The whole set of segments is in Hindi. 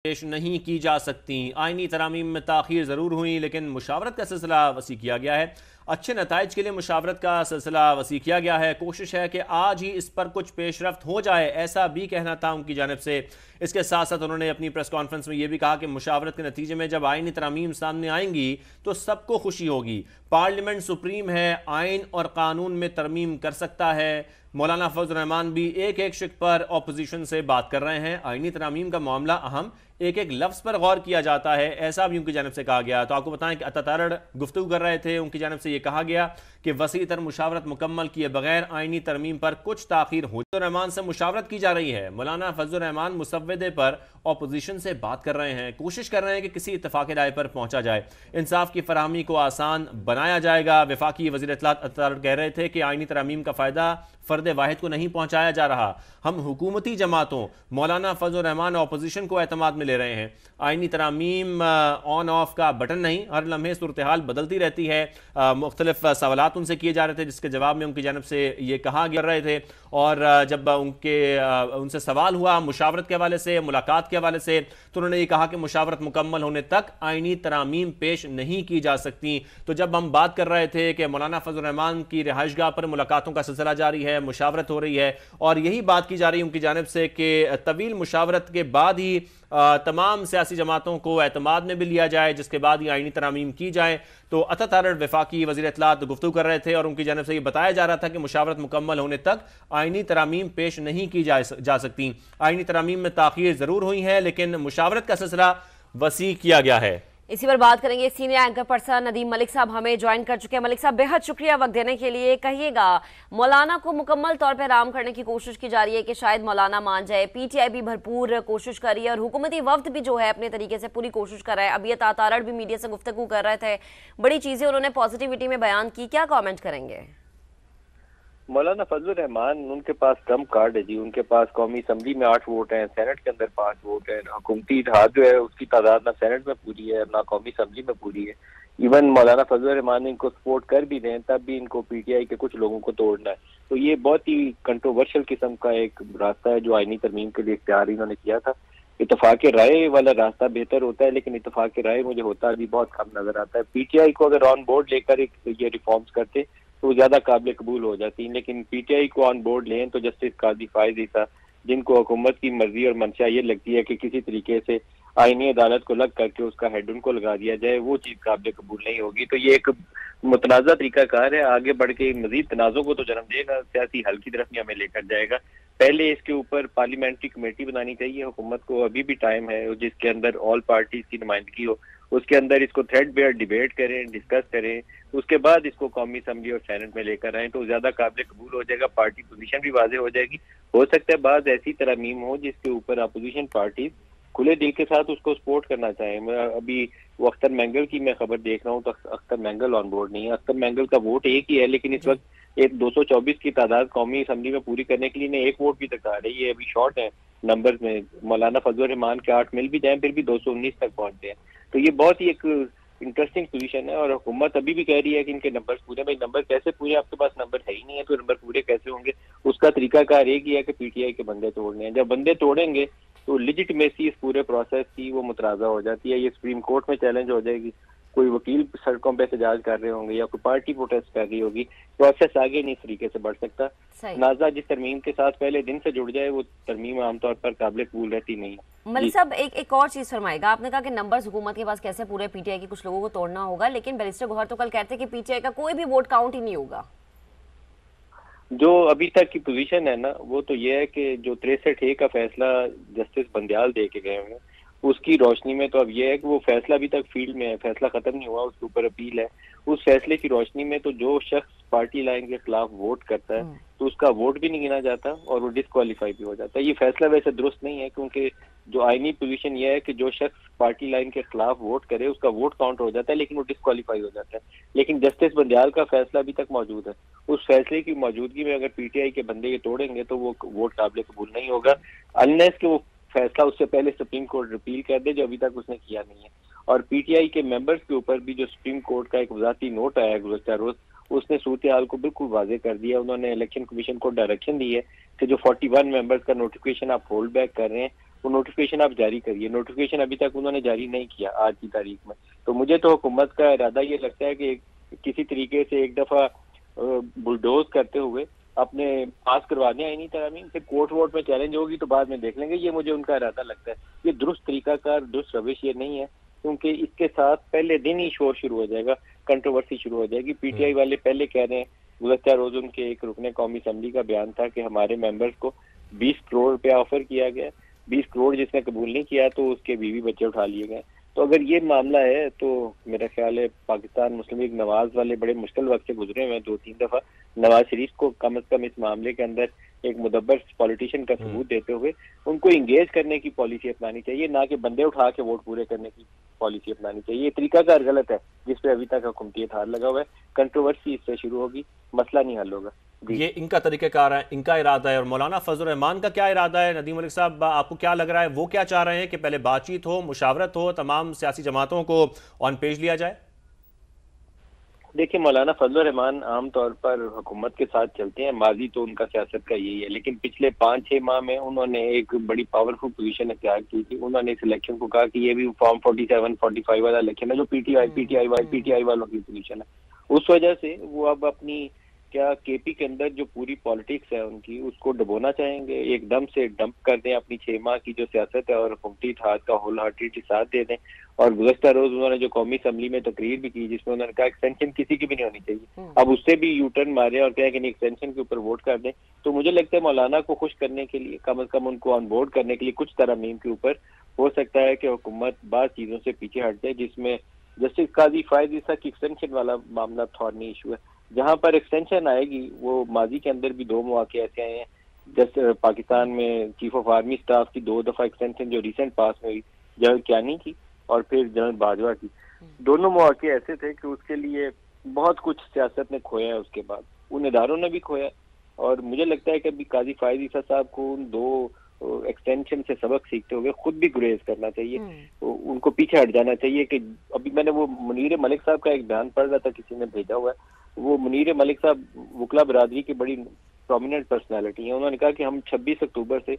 पेश नहीं की जा सकती। आइनी तरामीम में ताख़ीर ज़रूर हुई लेकिन मुशावरत का सिलसिला वसी किया गया है। अच्छे नताइज के लिए मुशावरत का सिलसिला वसी किया गया है। कोशिश है कि आज ही इस पर कुछ पेशरफ्त हो जाए, ऐसा भी कहना था उनकी जानिब से। इसके साथ साथ उन्होंने अपनी प्रेस कॉन्फ्रेंस में यह भी कहा कि मुशावरत के नतीजे में जब आइनी तरामीम सामने आएंगी तो सबको खुशी होगी। पार्लियामेंट सुप्रीम है, आइन और कानून में तरमीम कर सकता है। मौलाना फजल रहमान भी एक एक शिक पर अपोजिशन से बात कर रहे हैं। आइनी तरामीम का मामला अहम, एक एक लफ्ज़ पर गौर किया जाता है, ऐसा भी उनकी जानब से कहा गया। तो आपको बताएं कि अतातारड़ गुफ्तगू कर रहे थे, उनकी जानब से यह कहा गया कि वसी तर मुशावरत मुकम्मल किए बगैर आइनी तरमीम पर कुछ ताख़ीर हो। रहमान से मुशावरत की जा रही है। मौलाना फजल रहमान मुसव्वदे पर अपोजिशन से बात कर रहे हैं, कोशिश कर रहे हैं कि किसी इत्तफाक़ राय पर पहुंचा जाए, इंसाफ की फराहमी को आसान बनाया जाएगा। वफाकी वज़ीर इत्तलात अतातारड़ कह रहे थे कि आइनी तरमीम का फ़ायदा फ़र्द वाहिद को नहीं पहुंचाया जा रहा। हम हुकूमती जमातों, मौलाना फजल रहमान अपोजिशन को एतमाद में ले रहे हैं। आइनी तरामीम ऑन ऑफ का बटन नहीं, हर लम्हे सूरत हाल बदलती रहती है। मुख्तलिफ सवालात उन्नसे किए जा रहे थे जिसके जवाब में उनकी जानब से ये कहा कर रहे थे। और जब उनसे सवाल हुआ मुशावरत के हवाले से, मुलाकात के हवाले से, तो उन्होंने ये कहा कि मुशावरत मुकम्मल होने तक आइनी तरामीम पेश नहीं की जा सकती। तो जब हम बात कर रहे थे कि मौलाना फजल रहमान की रिहाइशगाह पर मुलाकातों का सिलसिला जारी है, मुशावरत हो रही है, और यही बात की जा रही है उनकी जानिब से कि तवील मुशावरत के बाद ही तमाम सियासी जमातों को एतमाद में भी लिया जाए, जिसके बाद ही आइनी तरामीम की जाए। तो अतातारड़ वफाकी वज़ीर इत्तलात गुफ्तगू कर रहे थे और उनकी जानिब से ये बताया जा रहा था कि मुशावरत मुकम्मल होने तक आइनी तरामीम पेश नहीं की जा सकती। आइनी तरामीम में ताख़ीर ज़रूर हुई है लेकिन मुशावरत का सिलसिला वसी किया गया है। इसी पर बात करेंगे। Senior anchor person Nadeem Malik साहब हमें ज्वाइन कर चुके हैं। मलिक साहब, बेहद शुक्रिया वक्त देने के लिए। कहिएगा, मौलाना को मुकम्मल तौर पर आराम करने की कोशिश की जा रही है कि शायद मौलाना मान जाए, पीटीआई भी भरपूर कोशिश कर रही है और हुकूमती वफ्द भी जो है अपने तरीके से पूरी कोशिश कर रहा है। अभी अतातारड़ भी मीडिया से गुफ्तगू कर रहे थे, बड़ी चीजें उन्होंने पॉजिटिविटी में बयान की, क्या कॉमेंट करेंगे? मौलाना फजल रहमान, उनके पास कम कार्ड है जी। उनके पास कौमी असम्बली में 8 वोट हैं, सेनेट के अंदर 5 वोट है। हुकूमती इत्तेहाद जो है उसकी तादाद ना सेनेट में पूरी है ना कौमी असम्बली में पूरी है। इवन मौलाना फजल रहमान इनको सपोर्ट कर भी दें तब भी इनको पीटीआई के कुछ लोगों को तोड़ना है। तो ये बहुत ही कंट्रोवर्शियल किस्म का एक रास्ता है जो आइनी तरमीम के लिए इख्तियार इन्होंने किया था। इत्तफाक राय वाला रास्ता बेहतर होता है लेकिन इत्तफाक राय मुझे होता अभी बहुत कम नजर आता है। पीटीआई को अगर ऑन बोर्ड लेकर ये रिफॉर्म्स करते तो ज्यादा काबिल कबूल हो जाती, लेकिन पीटीआई को ऑन बोर्ड लें तो जस्टिस काजी फायज ईसा, जिनको हुकूमत की मर्जी और मंशा ये लगती है कि किसी तरीके से आईनी अदालत को लग करके उसका हेड उनको लगा दिया जाए, वो चीज काबिल कबूल नहीं होगी। तो ये एक मुतनाज़ा तरीकाकार है, आगे बढ़ के मजीद तनाज़ों को तो जन्म देगा, सियासी हल की तरफ भी हमें लेकर जाएगा। पहले इसके ऊपर पार्लियामेंट्री कमेटी बनानी चाहिए हुकूमत को, अभी भी टाइम है, जिसके अंदर ऑल पार्टीज की नुमाइंदगी हो, उसके अंदर इसको थ्रेड बेयर डिबेट करें, डिस्कस करें, उसके बाद इसको कौमी असम्बली और सेनेट में लेकर आए तो ज्यादा काबिल कबूल हो जाएगा, पार्टी पोजीशन भी वाजे हो जाएगी। हो सकता है बाद ऐसी तरमीम हो जिसके ऊपर अपोजिशन पार्टी खुले दिल के साथ उसको सपोर्ट करना चाहें। अभी वो अख्तर मैंगल की मैं खबर देख रहा हूँ तो अख्तर मैंगल ऑन बोर्ड नहीं है। अख्तर मैंगल का वोट एक ही है लेकिन इस वक्त एक 224 की तादाद कौमी असम्बली में पूरी करने के लिए ने एक वोट भी तक आ रही है, अभी शॉर्ट है नंबर्स में। मौलाना फजल रहमान के 8 मिल भी जाए फिर भी 219 तक पहुंचते हैं। तो ये बहुत ही एक इंटरेस्टिंग पोजीशन है और हुकूमत अभी भी कह रही है कि इनके नंबर पूरे। भाई नंबर कैसे पूरे, आपके पास नंबर है ही नहीं है तो नंबर पूरे कैसे होंगे? उसका तरीकाकार एक ही है कि पीटीआई के बंदे तोड़ने हैं। जब बंदे तोड़ेंगे तो लिजिटमेसी इस पूरे प्रोसेस की वो मुतराजा हो जाती है, ये सुप्रीम कोर्ट में चैलेंज हो जाएगी, कोई वकील सड़कों पे एहतजाज कर रहे होंगे या कोई पार्टी प्रोटेस्ट कर रही होगी, प्रोसेस आगे नहीं इस तरीके से बढ़ सकता। नाजा जिस तरमीम के साथ पहले दिन से जुड़ जाए वो तरमीम आमतौर पर काबिल कबूल रहती नहीं। मलिक साहब, एक और चीज फरमाएगा, आपने कहा कि नंबर्स हुकूमत के पास कैसे पूरे, पीटीआई के कुछ लोगों को तोड़ना होगा, लेकिन बैरिस्टर गौहर तो कल कहते हैं कि पीटीआई का कोई भी वोट काउंट ही नहीं होगा। जो अभी तक की पोजीशन है ना वो तो ये है कि जो 63A का फैसला जस्टिस बंदयाल दे के गए हैं उसकी रोशनी में तो अब ये है कि वो फैसला अभी तक फील्ड में है, फैसला खत्म नहीं हुआ, उसके ऊपर अपील है। उस फैसले की रोशनी में तो जो शख्स पार्टी लाइन के खिलाफ वोट करता है तो उसका वोट भी नहीं गिना जाता और वो डिस्क्वालीफाई भी हो जाता है। ये फैसला वैसे दुरुस्त नहीं है क्योंकि जो आईनी पोजीशन ये है कि जो शख्स पार्टी लाइन के खिलाफ वोट करे उसका वोट काउंट हो जाता है लेकिन वो डिस्क्वालीफाई हो जाता है। लेकिन जस्टिस बंदयाल का फैसला अभी तक मौजूद है, उस फैसले की मौजूदगी में अगर पीटीआई के बंदे ये तोड़ेंगे तो वो वोट काबिल कबूल नहीं होगा अनलेस कि वो फैसला उससे पहले सुप्रीम कोर्ट रिपील कर दे, जो अभी तक उसने किया नहीं है। और पीटीआई के मेंबर्स के ऊपर भी जो सुप्रीम कोर्ट का एक वजाती नोट आया गुज़श्ता रोज, उसने सूरत हाल को बिल्कुल वाजे कर दिया। उन्होंने इलेक्शन कमीशन को डायरेक्शन दी है कि जो 41 मेंबर्स का नोटिफिकेशन आप होल्ड बैक कर रहे हैं वो नोटिफिकेशन आप जारी करिए। नोटिफिकेशन अभी तक उन्होंने जारी नहीं किया आज की तारीख में। तो मुझे तो हुकूमत का इरादा ये लगता है कि किसी तरीके से एक दफा बुलडोज करते हुए अपने पास करवा दें आईनी तरमीम, फिर कोर्ट वोट में चैलेंज होगी तो बाद में देख लेंगे। ये मुझे उनका इरादा लगता है। ये दुरुस्त तरीकाकार, दुरुस्त रविश ये नहीं है, क्योंकि इसके साथ पहले दिन ही शोर शुरू हो जाएगा, कंट्रोवर्सी शुरू हो जाएगी। पीटीआई वाले पहले कह रहे हैं, गुज़श्ता रोज उनके एक रुकने कौमी असम्बली का बयान था कि हमारे मेंबर्स को 20 करोड़ रुपया ऑफर किया गया, 20 करोड़ जिसने कबूल नहीं किया तो उसके बीवी बच्चे उठा लिए गए। तो अगर ये मामला है तो मेरा ख्याल है पाकिस्तान मुस्लिम लीग नवाज वाले बड़े मुश्किल वक्त से गुजरे हुए हैं। 2-3 दफा नवाज शरीफ को कम से कम इस मामले के अंदर एक मुदब्बर पॉलिटिशियन का सबूत देते हुए उनको इंगेज करने की पॉलिसी अपनानी चाहिए, ना कि बंदे उठा के वोट पूरे करने की पॉलिसी अपनानी चाहिए। ये तरीकाकार गलत है जिस पे अभी तक हुकूमती हार लगा हुआ है। कंट्रोवर्सी इससे शुरू होगी, मसला नहीं हल होगा। ये इनका तरीक़ाकार है, इनका इरादा है। और मौलाना फजल रहमान का क्या इरादा है? नदीम मलिक साहब, आपको क्या लग रहा है, वो क्या चाह रहे हैं कि पहले बातचीत हो, मुशावरत हो, तमाम सियासी जमातों को ऑन पेज लिया जाए? देखिए, मौलाना फजल रहमान आमतौर पर हुकूमत के साथ चलते हैं, माजी तो उनका सियासत का यही है, लेकिन पिछले 5-6 माह में उन्होंने एक बड़ी पावरफुल पोजीशन अख्तियार की थी। उन्होंने इस इलेक्शन को कहा कि ये भी फॉर्म 47-45 वाला इलेक्शन है जो पीटीआई वालों की पोजीशन है। उस वजह से वो अब अपनी क्या केपी के अंदर जो पूरी पॉलिटिक्स है उनकी, उसको डबोना चाहेंगे, एकदम से डंप कर दें अपनी 6 माह की जो सियासत है और हुकूमती इत्तेहाद का होल हार्टेडली साथ दे दें। और गुज़श्ता रोज उन्होंने जो कौमी असम्बली में तकरीर भी की जिसमें उन्होंने कहा एक्सटेंशन किसी की भी नहीं होनी चाहिए, अब उससे भी यू टर्न मारे और कहें कि नहीं एक्सटेंशन के ऊपर वोट कर दें। तो मुझे लगता है मौलाना को खुश करने के लिए, कम से कम उनको ऑन बोर्ड करने के लिए कुछ तरमीम के ऊपर हो सकता है कि हुकूमत बाद चीजों से पीछे हट जाए, जिसमें जस्टिस काजी फायद ईसा की एक्सटेंशन वाला मामला थॉर्नी इशू है। जहां पर एक्सटेंशन आएगी, वो माजी के अंदर भी 2 मौके ऐसे आए हैं, जैसे पाकिस्तान में चीफ ऑफ आर्मी स्टाफ की 2 दफा एक्सटेंशन जो रिसेंट पास में हुई, जनरल क्यानी की और फिर जनरल बाजवा की। दोनों मौके ऐसे थे कि उसके लिए बहुत कुछ सियासत ने खोया है, उसके बाद उन इदारों ने भी खोया। और मुझे लगता है कि अभी काजी फायद ईसा साहब को उन 2 एक्सटेंशन से सबक सीखते हुए खुद भी गुरेज करना चाहिए, उनको पीछे हट जाना चाहिए। कि अभी मैंने वो मुनीर मलिक साहब का एक बयान पढ़ रहा था, किसी ने भेजा हुआ है, वो मुनीर मलिक साहब वकला बरादरी की बड़ी प्रोमिनेंट पर्सनालिटी है। उन्होंने कहा कि हम 26 अक्टूबर से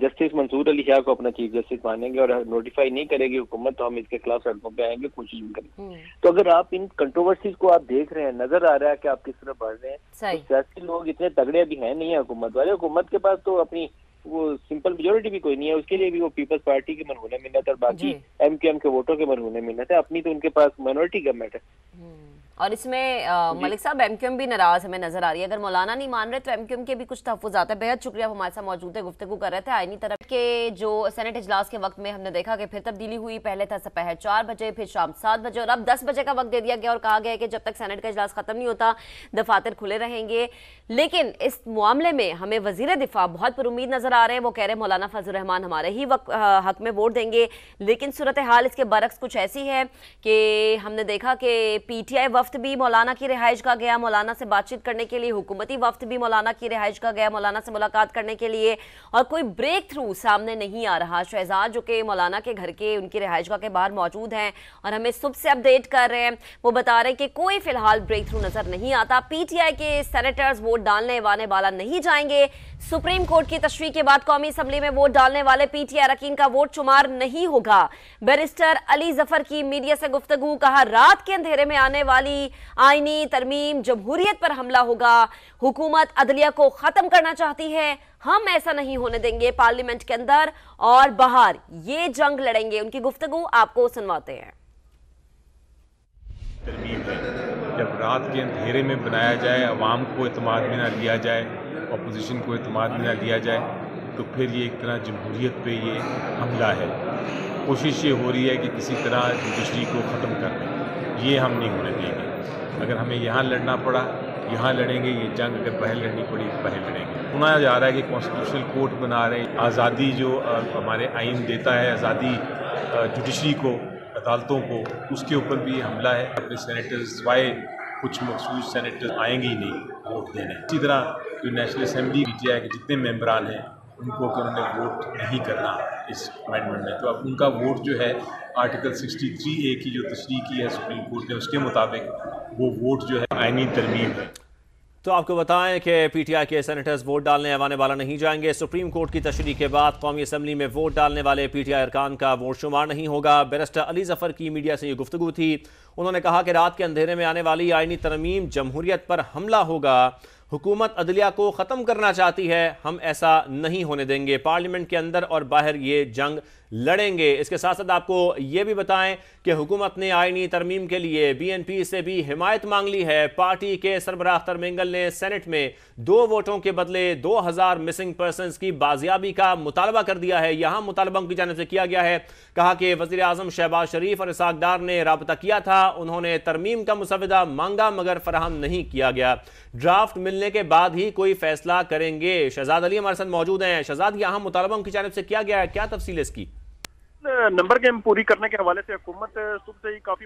जस्टिस मंसूर अली शाह को अपना चीफ जस्टिस मानेंगे और नोटिफाई नहीं करेगी हुकूमत तो हम इसके खिलाफ सड़कों पे आएंगे, कोशिश भी करेंगे। तो अगर आप इन कंट्रोवर्सीज को आप देख रहे हैं, नजर आ रहा है कि आप किस तरह बढ़ रहे हैं, तो सियासी लोग इतने तगड़े भी हैं नहीं है हुकूमत वाले। हुकूमत के पास तो अपनी वो सिंपल मेजोरिटी भी कोई नहीं है, उसके लिए भी वो पीपल्स पार्टी के मरहूने मिन्नत और बाकी एमक्यूएम के वोटों के मरहूने मिन्नत है, अपनी तो उनके पास माइनॉरिटी गवर्नमेंट है। और इसमें मलिक साहब एमक्यूएम भी नाराज हमें नजर आ रही है। अगर मौलाना नहीं मान रहे तो एमक्यूएम के भी कुछ तहफ़्फ़ुज़ात है। बेहद शुक्रिया, हमारे साथ मौजूद है, गुफ्तगू कर रहे थे। आईनी तरफ के जो सेनेट इजलास के वक्त में हमने देखा कि फिर तब्दीली हुई। पहले था दोपहर 4 बजे, फिर शाम 7 बजे और अब 10 बजे का वक्त दे दिया गया और कहा गया कि जब तक सेनेट का इजलास खत्म नहीं होता दफातर खुले रहेंगे। लेकिन इस मामले में हमें वजीर दिफा बहुत पुरुमीद नजर आ रहे हैं। वो कह रहे हैं मौलाना फजल रहमान हमारे ही हक में वोट देंगे, लेकिन सूरत हाल इसके बरक्स कुछ ऐसी है कि हमने देखा कि पीटीआई वफ्द भी मौलाना की रिहाइश का गया मौलाना से बातचीत करने के लिए, हुकूमती वफ्द भी मौलाना की रिहाइश का गया मौलाना से मुलाकात करने के लिए, और कोई ब्रेक थ्रू सामने नहीं आ रहा। शहजाद जो कि मौलाना के घर के उनकी रिहाइशगाह के बाहर मौजूद हैं और हमें सुबह से अपडेट कर रहे हैं, वो बता रहे हैं कि कोई फिलहाल ब्रेक थ्रू नजर नहीं आता। पीटीआई के सेनेटर्स वोट डालने वाले वाला नहीं जाएंगे। सुप्रीम कोर्ट की तशरीह के बाद कौमी असम्बली में वोट डालने वाले पीटीआई अरकान का वोट शुमार नहीं होगा। बैरिस्टर अली जफर की मीडिया से गुफ्तगू, कहा रात के अंधेरे में आने वाली आईनी तरमीम जमहूरियत पर हमला होगा। हुकूमत अदलिया को खत्म करना चाहती है, हम ऐसा नहीं होने देंगे। पार्लियामेंट के अंदर और बाहर ये जंग लड़ेंगे। उनकी गुफ्तगू आपको सुनवाते हैं। तरमीम है, जब रात के अंधेरे में बनाया जाए, अवाम को एतमाद में ना लिया जाए, अपोजिशन को एतमाद में ना लिया जाए, तो फिर ये एक तरह जमहूरियत पे ये हमला है। कोशिश ये हो रही है कि किसी तरह जुडिशरी को ख़त्म कर दें, ये हम नहीं होने देंगे। अगर हमें यहाँ लड़ना पड़ा यहाँ लड़ेंगे, ये जंग अगर बाहर लड़नी पड़ी बाहर लड़ेंगे। सुना जा रहा है कि कॉन्स्टिट्यूशनल कोर्ट बना रहे हैं, आज़ादी जो हमारे आइन देता है आज़ादी जुडिशरी को, अदालतों को, उसके ऊपर भी हमला है। अपने सेनेटर्स वाए कुछ मखसूस सेनेटर्स आएंगे ही नहीं वोट देने। इसी तरह जो नेशनल असम्बली पीटीआई के जितने मेंबरान हैं उनको कि उन्होंने वोट नहीं करना इस अमेंडमेंट में, तो अब उनका वोट जो है आर्टिकल 63A की जो तशरीह की है सुप्रीम कोर्ट ने, उसके मुताबिक वो वोट जो है आईनी तरमीम है। तो आपको बताएं कि पीटीआई के सेनेटर्स वोट डालने ऐवान बाला नहीं जाएंगे। सुप्रीम कोर्ट की तशरीह के बाद कौमी असम्बली में वोट डालने वाले पीटीआई अरकान का वोट शुमार नहीं होगा। बैरिस्टर अली जफर की मीडिया से ये गुफ्तगू थी। उन्होंने कहा कि रात के अंधेरे में आने वाली आईनी तरमीम जमहूरियत पर हमला होगा। हुकूमत अदलिया को ख़त्म करना चाहती है, हम ऐसा नहीं होने देंगे। पार्लियामेंट के अंदर और बाहर ये जंग लड़ेंगे। इसके साथ साथ आपको ये भी बताएं कि हुकूमत ने आईनी तरमीम के लिए बीएनपी से भी हिमायत मांग ली है। पार्टी के सरबराह तरमिंगल ने सेनेट में 2 वोटों के बदले 2000 मिसिंग पर्सनस की बाजियाबी का मुतालबा कर दिया है। यहां मुतालबा उनकी जानिब से किया गया है। कहा कि वज़ीर आज़म शहबाज शरीफ और इसाक डार ने राबता किया था, उन्होंने तरमीम का मुसवदा मांगा मगर फराहम नहीं किया गया। ड्राफ्ट मिलने के बाद ही कोई फैसला करेंगे। शहजाद अली हमारे साथ मौजूद हैं। शहजाद, यहाँ मुतालबा उनकी जानिब से किया गया है, क्या तफसील इसकी? नंबर गेम पूरी करने के हवाले से हुकूमत सुबह से ही काफी